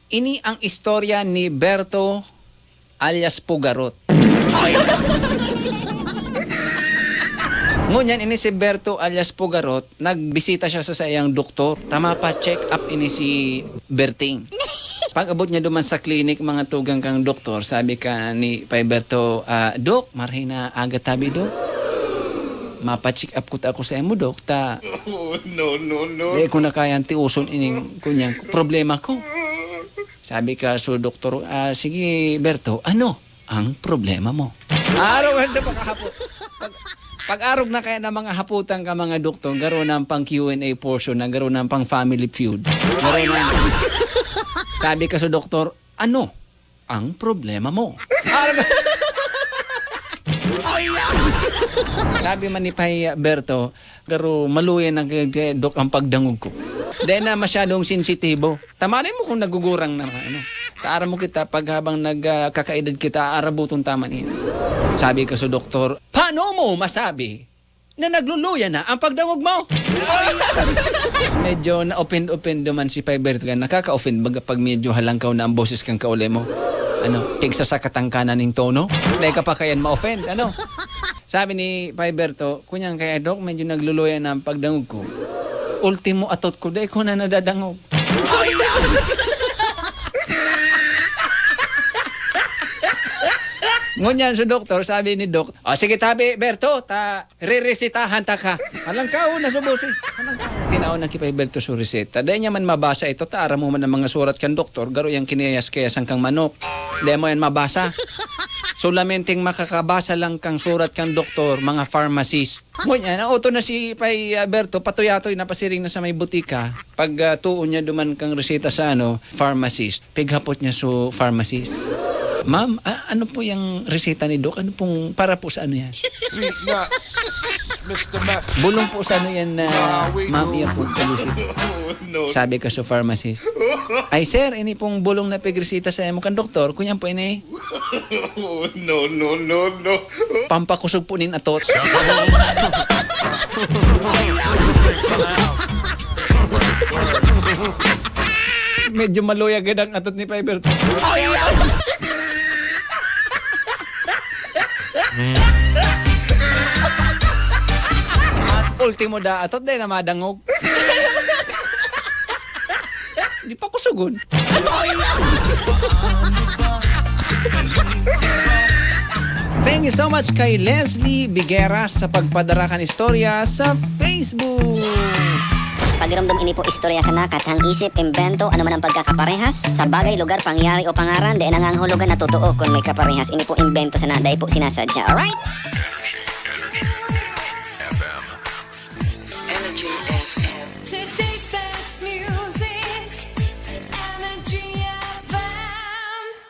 Ini ang istorya ni Berto alias Pugarot. Ngunyan ini si Berto alias Pugarot, nagbisita siya sa sayang doktor. Tama pa, check up ini si Berting. Pag abot niya duman sa klinik, mga tugang kang doktor, sabi ka ni Pai Berto, Dok, marhay na aga tabi, Dok. Mapa-check up ko ta ako sa imo, Dok. No. Di ko na kaya tiuson ining kunyang problema ko. Sabi ka so doktor, sige Berto, ano ang problema mo? Araw sa pagkahapon. Pag-arog na kaya ng mga haputan ka mga doktor, garo ng pang Q&A portion, na garo ng pang family feud. Sabi ka sa doktor, ano ang problema mo? Sabi man ni Pai Berto, garo maluyan ng dok ang pagdangog ko. Dahil na masyadong sensitibo. Tamanin mo kung nagugurang na ano. Taara mo kita pag habang nagkakaedad kita, arabuton tama niya. Sabi ka sa doktor, paano mo masabi na nagluluya na ang pagdangog mo? Medyo na-offend duman si Pai Berto. Nakaka-offend baga pag medyo halangkaw na ang boses kang kauli mo. Ano, pigsa sa katangkanan ng tono? Dahil ka pa kayan ma-offend, ano? Sabi ni Pai Berto, kunyang kaya dok, medyo nagluluya na ang pagdangog ko. Ultimo atot ko, dahil ko na nadadangog. Ngunyan sa doktor, sabi ni Dok, sige tabi, Berto, re-resitahan ta ka. Alang ka, na sa boses. Tinaon na kipay Berto sa reseta. Dahil niya man mabasa ito, taara mo man ang mga surat kang doktor, garo yung kinayas-kayasan kang manok. Dahil mo yan mabasa. Solamenting makakabasa lang kang surat kang doktor, mga pharmacist. Ngunyan, auto na si Pai Berto, patuyatoy na pasiring na sa may butika. Pag tuon niya duman kang reseta sa pharmacist, pighapot niya sa pharmacist. Ma'am, ano po yung reseta ni Doc? Ano pong, para po sa ano yan? Mr. Mac. Bulong po sa ano yan na ma'am yan po kalusin. Sabi ka sa pharmacist. Ay sir, ini pong bulong na pigresita sa emo kan doktor. Kunyan po ini. No. Pampakusog po nin atot. Medyo maluyag ang atot ni Piper. At ultimo da atot din na madangog. Di pa ko sugon. Thank you so much kay Leslie Bigueras sa pagpadarakan istorya sa Facebook. Pagiramdam ini po istorya sa nakat, hang isip, imbento, ano man ang pagkakaparehas sa bagay, lugar, pangyari o pangaran, di nanganghulugan na totoo kung may kaparehas. Ini po imbento sa naday po sinasadya. Alright?